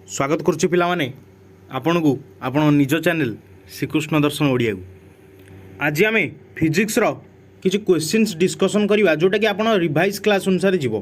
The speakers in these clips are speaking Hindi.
स्वागत करुच्ची पिलामाने आपण को आपण निज चैनल श्रीकृष्ण दर्शन ओडिया को आज आम फिजिक्स रो किछि क्वेश्चंस डिस्कशन करवा जोटा कि आपण रिवाइज क्लास अनुसार जीव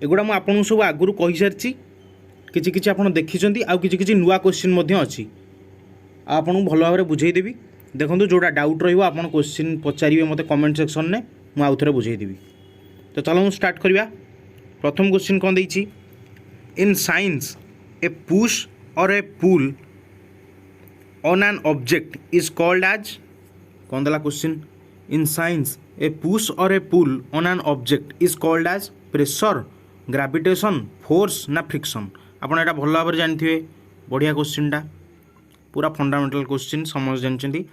एगुड़ा मुझे आपको सब आगुरी कही सारी किछि किछि आपण देखिछंती आ किछि किछि नुआ क्वेश्चन मध्य अछि आपन भल भाव बुझेदेवी देखो जोटा डाउट रहिबो आपण क्वेश्चन पचारिबे मते कमेंट सेक्शन ने मु आउ थरे बुझेदेवी। तो चलो स्टार्ट करवा। प्रथम क्वेश्चन कौन देछि इन science a push or a pull on an object is called as कौन देला question in science a push or a pull on an object is called as pressure gravitation force ना फ्रिक्शन। आपन एटा भल भाव जानथिबे बढ़िया क्वेश्चनटा पूरा फंडामेंटल क्वेश्चन समझ जानछंती।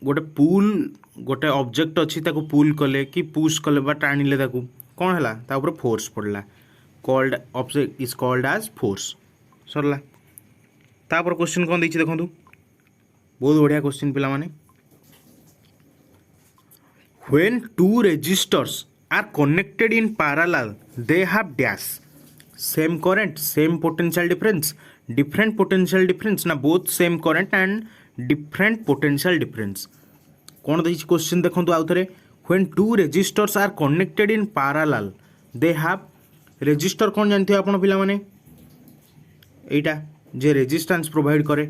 गोटे पुल गोटे ऑब्जेक्ट अच्छी ताको पुल कले कि पुश कले बा टाणिले ताको कौन है ता ऊपर फोर्स पड़ला called object is called as force सरला। तापर क्वेश्चन कौन देछि देखंतु बहुत बढ़िया क्वेश्चन पिला माने when two resistors are connected in parallel they have dash same current same potential difference different potential difference ना both same current and different potential difference. कौन देछि क्वेश्चन देखंतु आउ थरे when two resistors are connected in parallel they have resistor कौन जानते हो आपण पिला माने एटा जे रेजिस्टेंस प्रोवाइड करे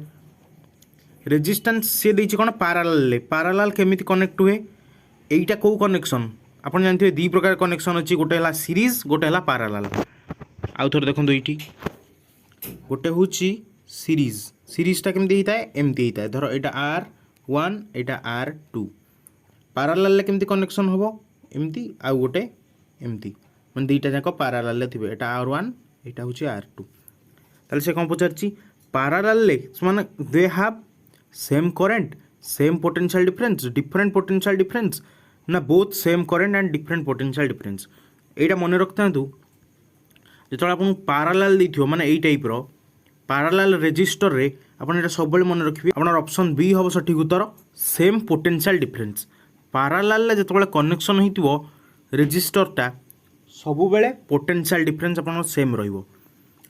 रेजिस्टेंस से देछि कोन पैरेलल केमिति कनेक्ट हुए एटा को कनेक्शन आपण जानते हो दी प्रकार कनेक्शन अछि गोटे हला सीरीज गोटे हला पैरेलल। आउ थोर देखंतु एठी गोटे होछि सीरीजटा केमती होता है एमती होता है धर एटा R1 एटा R2 पैरेलल केमती कनेक्शन होबो एमती आ गोटे एमती माने दुईटा जाक पैरेलल थिबे एटा R1 एटा होछि R2 ताले से कोन पचारछि पैरेलल माने they have same current same potential difference different potential difference ना both same current and different potential difference. एटा मने रखतांतु जेतोला आपन पैरेलल दैथियो माने एई टाइप रो पैरेलल रेजिस्टर रे आपन एटा सब मन रखिबे आपन ऑप्शन बी होबो सठिक उत्तर सेम पोटेंशियल डिफरेंस। पैरेलल जेतोले कनेक्शन होइतिबो रेजिस्टरटा सब बेले पोटेंशियल डिफरेंस आपन सेम रहिबो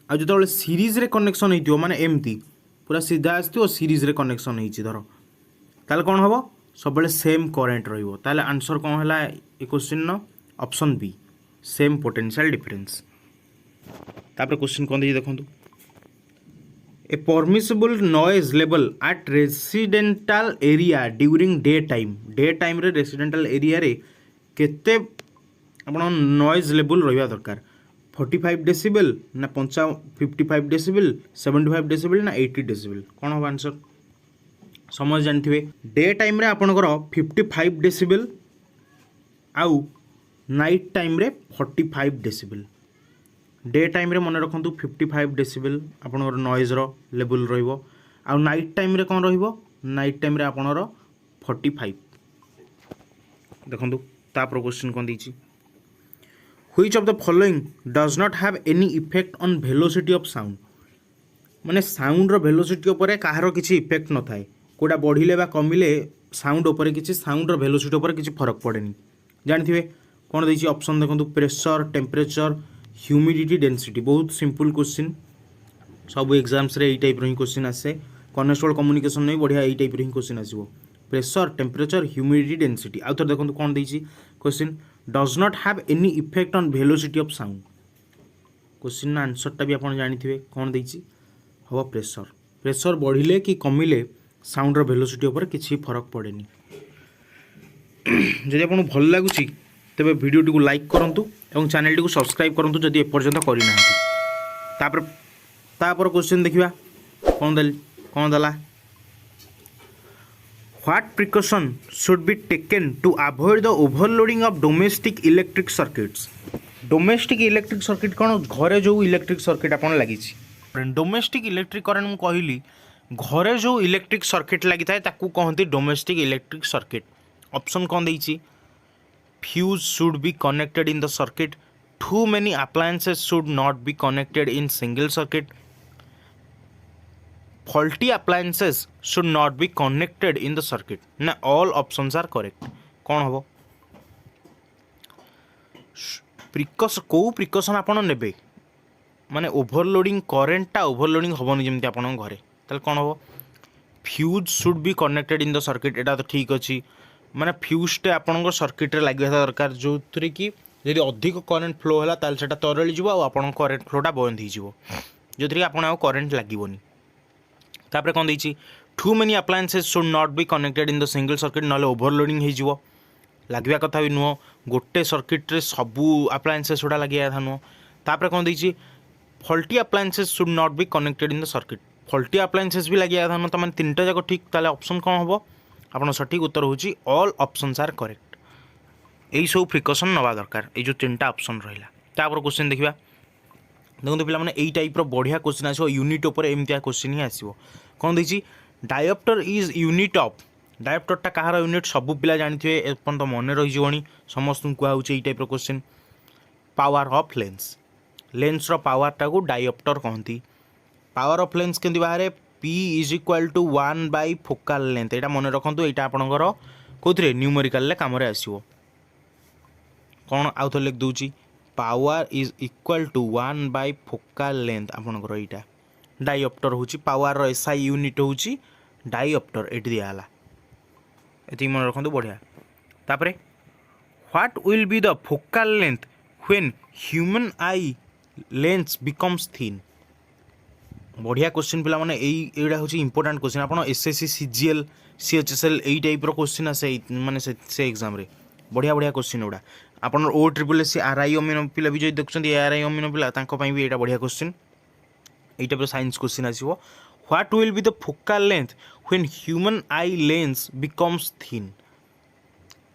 आ जेतोले सीरीज रे कनेक्शन होइतिबो माने एमती पूरा सीधा आस्तिबो सीरीज रे कनेक्शन होइछि धर ताले कोन होबो सब बेले सेम करंट रहिबो ताले आंसर कोन हला ए क्वेश्चन न option B same potential difference. तापर क्वेश्चन कोन दे देखंतु A permissible noise level at residential area during daytime रे residential area रे केते आपण नॉइज लेवल रहिबा दरकार 45 डेसिबल ना 55 डेसिबल 75 डेसिबल ना 80 डेसिबल कोन हो आंसर समझ जानथिबे डे टाइम रे आपनकर 55 डेसिबल आउ नाइट टाइम रे 45 डेसिबल डे टाइम रे मन रखंतु 55 डेसिबल आपनर नॉइज रो लेवल रहिबो आ नाइट टाइम रे कोन रहिबो नाइट टाइम रे आपनर 45 देखंतु तापर क्वेश्चन कोन दिछि which of the following does not have any effect on velocity of sound माने साउंड रो वेलोसिटी ऊपर काहारो किछि इफेक्ट न थाए कोडा बढ़िले बा कमिले साउंड ऊपर किछि साउंड रो वेलोसिटी ऊपर किछि फरक पड़ेनी जानथिबे कोन दैछि ऑप्शन देखंतु प्रेशर टेम्परेचर ह्यूमिडिटी डेंसिटी बहुत सिंपल क्वेश्चन सब एग्जाम्स रे एई टाइप रो क्वेश्चन आसे कनेक्शनल कम्युनिकेशन नै बढ़िया एई टाइप रो क्वेश्चन आसीबो प्रेशर टेम्परेचर ह्यूमिडिटी डेंसिटी आउ थर देखंतु कोन दैछि question does not have any effect on velocity of sound question ना आंसर टा भी आपण जानिथिबे कोन दैछि हो प्रेशर प्रेशर बढ़िले कि कमिले साउंड रो वेलोसिटी ऊपर किछि फरक पड़ेनी। जदि आपण भल लागुछि तेबे वीडियो टी को लाइक करंतु एवं चैनल टी को सब्सक्राइब करंतु जदि एपर्यंत करि नांती। तापर क्वेश्चन देखिबा कोन दला what precaution should be taken to avoid the overloading of domestic electric circuits domestic electric circuit कोन घरे जो इलेक्ट्रिक सर्किट आपण लागिछि डोमेस्टिक इलेक्ट्रिक करंट मु कहिली घरे जो इलेक्ट्रिक सर्किट लागि थाए ताकू कहंती डोमेस्टिक इलेक्ट्रिक सर्किट। ऑप्शन कोन दैछि fuse should be connected in the circuit too many appliances should not be connected in single circuit faulty appliances should not be connected in the circuit na all options are correct कौन होबो प्रिकॉशन को प्रिकॉशन आपण नेबे माने ओभरलोडिंग करेन्टटा ओभरलोडिंग हेनी जमी आप घरे ताल कौन हम fuse should be connected in the circuit एटा तो ठीक अच्छी माने फ्यूजटे आपण सर्किट्रे लगे दरकार जो थी कि जब अधिक करेन्ट फ्लो है ताल से तरली जीव आप करेन्ट फ्लोटा बंद हो जो थी आप करेन्ट लगभग तापर कौन देती too many appliances should not be connected in the single circuit ना ओभरलोडिंग हो लगे कथा भी नुह गोटे सर्किट्रे सबू अप्लायंसेस गुड़ा लगे था नुह तापर कौन देती faulty appliances should not be connected in the circuit faulty appliances भी लगे था नुह तो तीन टा जाक ठीक ताले ऑप्शन कौन हम आप सठिक उत्तर होची ऑल ऑप्शंस आर करेक्ट यही सब प्रिकसन नवा दरकार ये जो तीन टा ऑप्शन रहा तापर क्वेश्चन देखा देखो पे यही टाइप बढ़िया क्वेश्चन आसो यूनिट उपर एमतिया क्वेश्चन ही आसो कौन देखिए डायोप्टर इज यूनिट ऑफ डायोप्टरटा कहार यूनिट सबू पिला जानते एपर्यंत मन रही समस्त कहुच्छे यही type question power of lens lens पावरटा को डायोप्टर कहती पावर ऑफ लेंस के बाहर P is equal to 1 by focal length यहाँ मन रखु यहाँ आपंकर कौन न्यूमेरिकाल कम आसो कौन आउ थे लिख दूची power is equal to 1 by focal length आपंकर यहाँ डायोप्टर हूँ पावर एसआई यूनिट हूँ डायोप्टर ये दिगला ये मन रखु बढ़िया तापर what will be the focal length when human eye lens becomes thin बढ़िया क्वेश्चन पिला माने एटा हूँ इंपोर्टाट क्वेश्चन आप एसएससी सीजीएल सीएचएसएल यही टाइप क्वेश्चन आसे माने से एग्जाम रे बढ़िया बढ़िया क्वेश्चन गुड़ा आप ओ ट्रिपल एस आरआई अमीन पिला भी जो देखुं आरआई अमीन पिला भी यहाँ बढ़िया क्वेश्चन यही टाइप साइंस क्वेश्चन आसो what will be the focal length when human eye lens becomes thin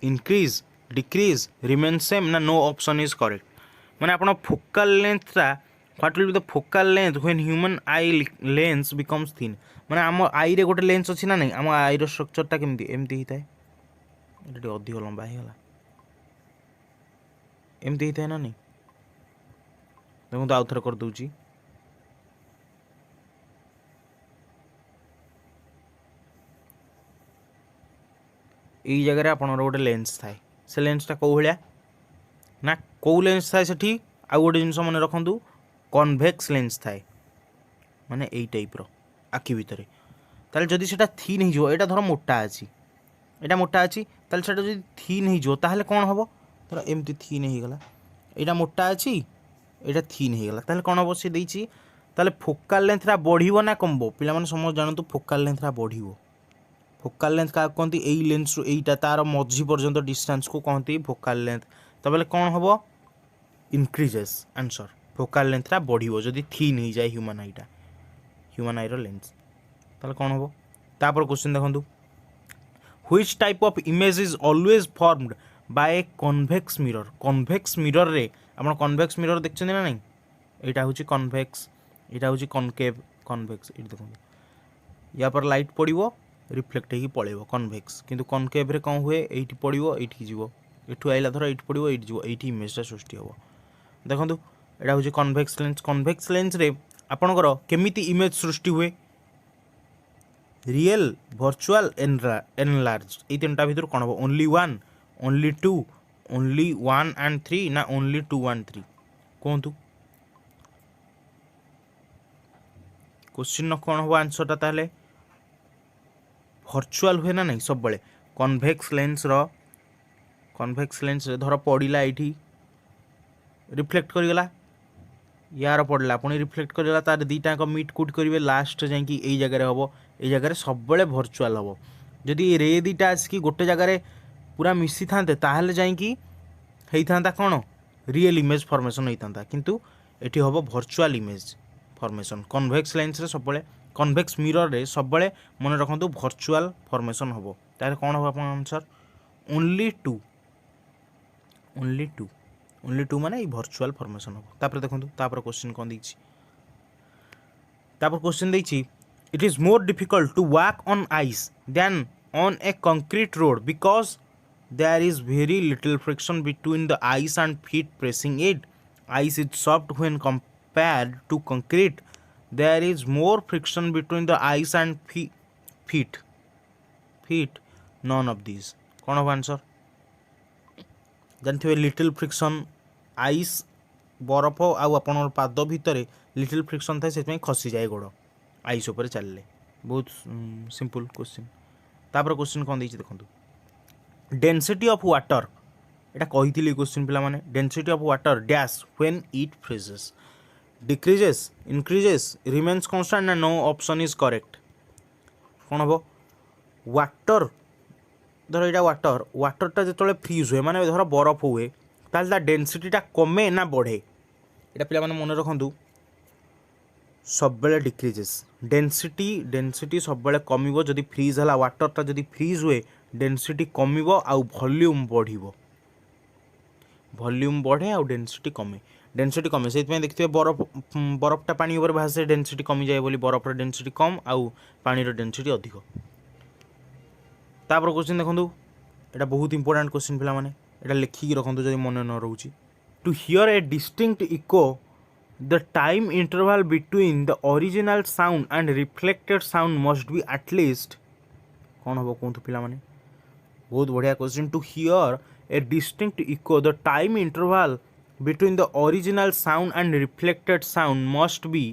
increase decrease remain same ना नो ऑप्शन इज करेक्ट माने आप फोकाल लेंथटा what will be the focal length when human eye lens becomes thin माने आम आई रे गोटे लेंस अच्छी ना नहीं आम आई रो स्ट्रक्चरटा केमती एमती होता है ये अधिक लंबा होगा एमती होता है ना नहीं देखो तो आउ थे कर दूची यही जगह आप गोटे लेंस थाए से लेंसटा कौ भाया ना कौ लेंस थाए से आउ गोटे जिन मन रखु कन्वेक्स लेंस थाए माने यही टाइप आखि भितर ताल जदि सेटा थिन हो यहाँ धर मोटा अच्छी यहाँ मोटा अच्छी ताल सेटा जदि थिन हो ताहले कौन हम धर एमती थिन होगला यहाँ मोटा अच्छी यहाँ थिन होगला ताहले कौन हम सी देती ताले फोकाल लेंथटा बढ़िबो ना कमबो पिला माने समझ जानतु फोकाल लेंथटा बढ़िबो फोकाल लेंथ क्या कहती यही लेंस यहीटा तार मझी पर्यंत डिस्टेंस को कहती फोकाल लेंथ तो बोले कौन हम इनक्रीजेस आंसर फोकाल लेंथटा बढ़िबो जदि थिन हो जाए ह्यूमन आईटा ह्यूमन आईर लेंस ताले कौन हम तापर क्वेश्चन देखंतु which type of image is always formed by a convex mirror रे आपण कन्वेक्स मिरर देखछन ना नहीं एटा होची कन्वेक्स एटा होची कनकेव कन्वेक्स एटा देखंतु या पर लाइट पड़िबो रिफ्लेक्ट होगी पड़ेब कन्वेक्स किंतु कनकेव कौन हुए ये पड़ो ये जीव एठू आइला धर ये पड़ो ये जीव ये इमेजटा सृष्टि हम देखो यहाँ हूँ कन्वेक्स लेंस रे आपणकर केमिति इमेज सृष्टि हुए रियल वर्चुअल एनलार्ज ये तीन टा भीतर कौन हम ओनली 1 ओनली 2 ओनली 1 and 3 ना ओनली 2 and 3 कहतु क्वेश्चन कौन हम आंसरटा ताहले वर्चुअल हुए ना नहीं सब बड़े कन्वेक्स लेंस धर पड़ा ये रिफ्लेक्ट करगला यार पड़ा पुणी रिफ्लेक्ट करगला तार दीटा मीट कूट करेंगे लास्ट जाकि यही जगह हम ये जगह सब बड़े वर्चुअल हम जदि रे दीटा आसिक गोटे जगार पूरा मिसी था जाकि होता कौन रियल इमेज फॉर्मेशन होता है किंतु ये हम virtual image formation convex lens रे सब बड़े कन्वेक्स मिरर रे सब बड़े मन रखु वर्चुअल फॉर्मेशन हम तार कौन हम आंसर ओनली टू माने वर्चुअल फॉर्मेशन हम तापर देखो तापर क्वेश्चन कौन देछि तापर क्वेश्चन देछि it is more difficult to walk on ice than on a concrete road because there is very little friction between the ice and feet pressing it ice is soft when compared to concrete there is more friction between the ice and feet none of these कौन हम आंसर जानते लिटिल फ्रिक्शन आइस बरफ आउ आपण पाद भितर लिटिल फ्रिक्शन थाए से खसी जाए गोड़ आइस उपर चलले बहुत सिंपल क्वेश्चन। तापर क्वेश्चन कौन देखो देखो डेंसिटी ऑफ वाटर एटा कही क्वेश्चन पिला माने density of water dash when it freezes decreases increases remains constant ना नो ऑप्शन इज करेक्ट कौन हम वाटर धर यहाँ वाटरटा जो फ्रीज हुए माने धर बरफ हुए ताल डेनसीटा कमे ना बढ़े यहाँ पे मन रखु सब बेले डिक्रीजेस डेनसीटी सब बेले कमिबो जदि फ्रीज है वाटरटा जदि फ्रीज हुए डेनसीटी कमिबो आउ वॉल्यूम बढ़िबो वॉल्यूम बढ़े आउ डेनसीटी कमे से देखिए बरफटा पानी ऊपर भासे डेनसीटी कमी जाए बोली बरफर डेनसीटी कम आउ पानी डेनसीटी अधिक। तापर क्वेश्चन देखो यहाँ बहुत इंपोर्टेंट क्वेश्चन पिला माने एटा लिखिकी रखु जब मन न रोचे to hear a distinct echo the time interval between the original sound and reflected sound must be at least कौन हम कहतु पिला माने बहुत बढ़िया question to hear a distinct echo the time interval between the original sound and reflected sound must be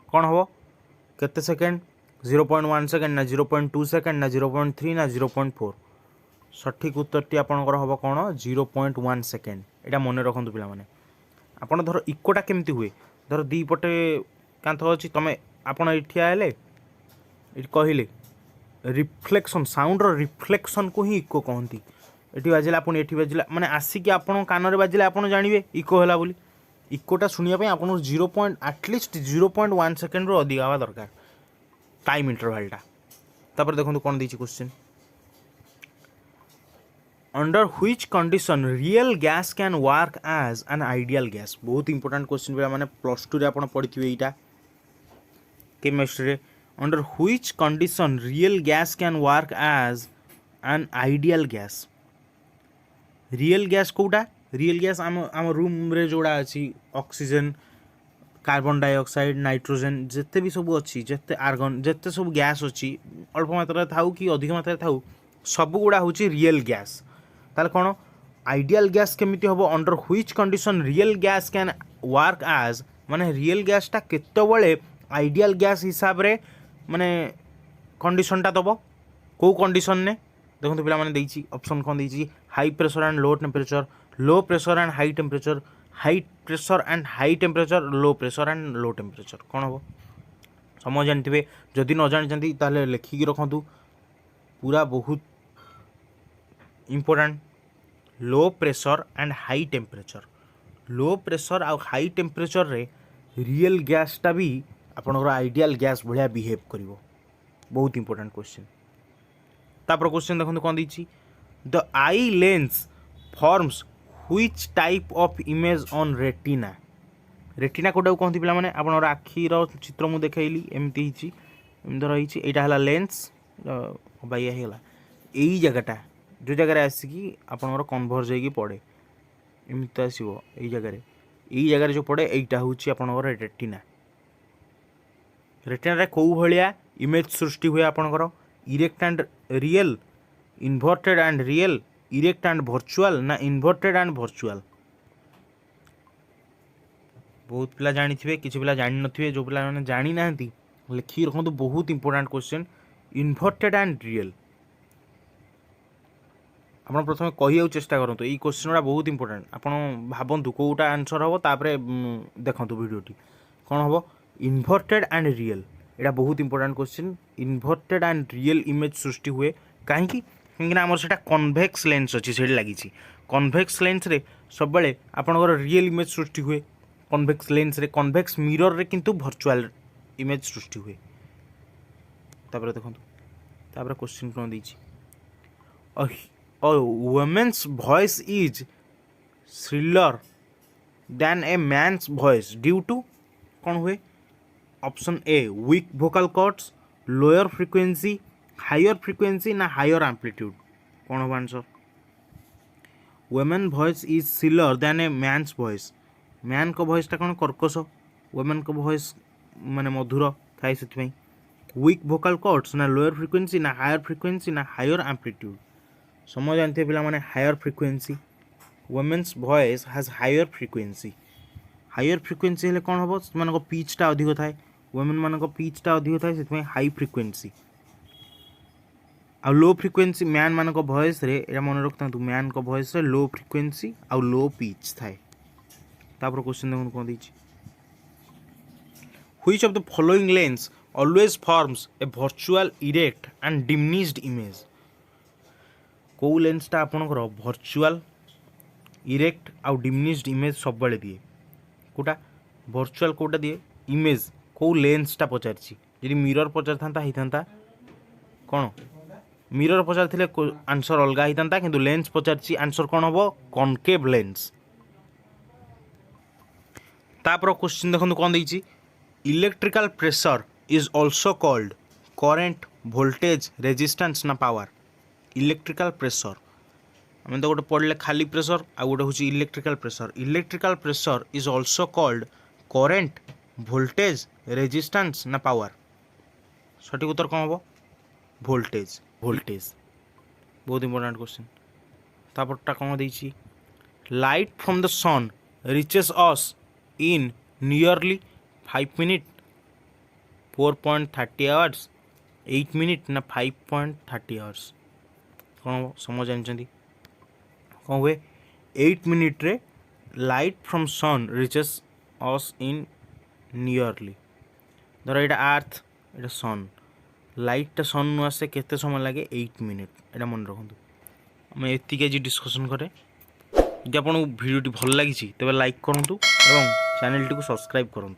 कौन हम केते सेकेंड 0.1 सेकेंड ना 0.2 सेकेंड ना 0.3 ना 0.4 सठिक उत्तरटी आपंकर हम कौन 0.1 सेकेंड यहाँ मन रखु पे आपड़ धर इकोटा केमती हुए धर दी पटे कांथ अच्छी तुम आपड़ ठिया कहले रिफ्लेक्शन साउंड रिफ्लेक्शन को ही इको कहती ये बाजिला आप बाजिला माने आसिक आप कान बाजिले आप जानवे इको है बोली इकोटा शुणापी आप 0. एटलिस्ट 0.1 सेकेंड रू अधिक हवा दरकार टाइम इंटरवलटा। तापर देखो कौन the question under which condition real gas can work as an ideal gas बहुत इंपोर्टेंट क्वेश्चन पे माने प्लस टू रे आपण पढ़िथिबे एटा chemistry under which condition real gas can work as an ideal gas real gas कोटा रियल गैस आम रूम रे जोड़ा अच्छी ऑक्सीजन कार्बन डाइऑक्साइड नाइट्रोजन जिते भी सब अच्छी जिते आर्गन जिते सब गैस अच्छी अल्प मात्रा थाऊ कि अधिक मात्रा थाऊ सब गुड़ा हूँ रियल गैस ताले कौन आइडियल गैस केमिति हम under which condition real gas can work as माने रियल गैसटा केतबेले आइडियल गैस हिसाब रे माने कंडीशनटा दब कौ कंडीशन ने देखो पिला माने देइछि ऑप्शन कौन देइछि high pressure and low temperature low pressure and high temperature high pressure and high temperature low pressure and low temperature कौन हम समझ जानते जदि न जानी ताले लिखिकी रखु पूरा बहुत important low pressure and high temperature low pressure आउ हाई टेम्परेचर रे रियल गैसटा भी आपनकर आइडियल गैस भाया बिहेव करिवो बहुत इंपोर्टेंट क्वेश्चन। तापर क्वेश्चन देखो कौन दी the eye lens forms which type of image on retina retina कोटा कहती पे मैंने आप आखिर चित्र मुझे देखली एमती धर यहाँ है लेंस बाइया होगा यही जगहटा जो जगह आसिकी आपंकर कन्भर्ज होगी पड़े एमती आसो यही जगह जो पड़े यहीटा हूँ आपंकर रेटिना रेटिना कौ भाया इमेज सृष्टि हुए आपंकर erect and real inverted and real erect and virtual ना इन्वर्टेड एंड भर्चुआल बहुत पिला जानी थे किसी पिला जानी नथिबे जो पिला माने जानी ना लिखी रखु बहुत important question inverted and real आप प्रथम कही चेष्टा करूँ ये क्वेश्चन गुड़ा बहुत इंपोर्टेंट आप भावतु कौटा आंसर हम तापर देखु भिडियोटी कौन हम इन्वर्टेड एंड रियल यहाँ बहुत important question inverted and real image सृष्टि हुए कहीं कहीं आम से कन्वेक्स लेंस अच्छी से लगी कन्वेक्स लेंस रे सब बेले आपंकर रियल इमेज सृष्टि हुए कन्वेक्स लेंस रे कन्वेक्स मिरर रे किंतु भर्चुआल इमेज सृष्टि हुए। तापर देखो तापर क्वेश्चन कौन दी women's voice is shriller than a man's voice due to कौन हुए option A weak vocal cords lower frequency higher frequency ना हायर एम्पलीट्यूड कौन हम answer women voice is shriller than a man's voice man को वॉइसटा कौन कर्कश वुमेन को वॉइस माने मधुर थाए से वीक वोकल कॉर्ड्स ना लोअर फ्रिक्वेंसी ना हायर एम्पलीट्यूड समझ जानते पिला माने higher frequency women's voice has higher frequency higher frequency हेले कौन हम से पिचटा अधिक थाए वुमेन मान पिचटा अधिक थाए से हाई फ्रिक्वेन्सी आ लो फ्रिक्वेन्सी मैन मान भॉइस रे एटा मन रखता मैन को भॉइस रे लो फ्रिक्वेन्सी आ लो पिच थाए तापर क्वेश्चन देखो कौन देछि which of the following lens always forms a virtual erect and diminished image कौ लेंसटा आपणकर वर्चुअल इरेक्ट आउ डिमिनिश्ड इमेज सब बेले दिए कोटा वर्चुअल कोटा दिए इमेज कौ लेंसटा पचारछि यदि मिरर पचार था कौन मिरर पचार आंसर अलग होता किंतु लेंस पचार आंसर कौन हम कनकेव लेंस तापर क्वेश्चन देखो कौन देछि electrical pressure is also called current voltage resistance ना पावर इलेक्ट्रिकल प्रेशर आम तो गोटे पढ़ले खाली प्रेशर आ गोटे हूँ electrical pressure is also called current voltage resistance ना पावर सठिक उत्तर कौन हम वोल्टेज बहुत इंपोर्टेंट क्वेश्चन तापरटा कौन देछि light from the sun reaches us in nearly 5 minute 4.30 hours 8 minute ना 5.30 आवर्स कौन समझ जानते कौन हुए 8 मिनिट रे light from sun reaches us in nearly धर यहाँ आर्थ ये सन लाइटा सन नु आसे केते समय लगे 8 मिनिट एटा मन रखु मैं एतिक आज डिस्कसन करे यदि आपको भिडियोटी भल लगी तेज लाइक करूँ और चैनल टी सब्सक्राइब करूँ।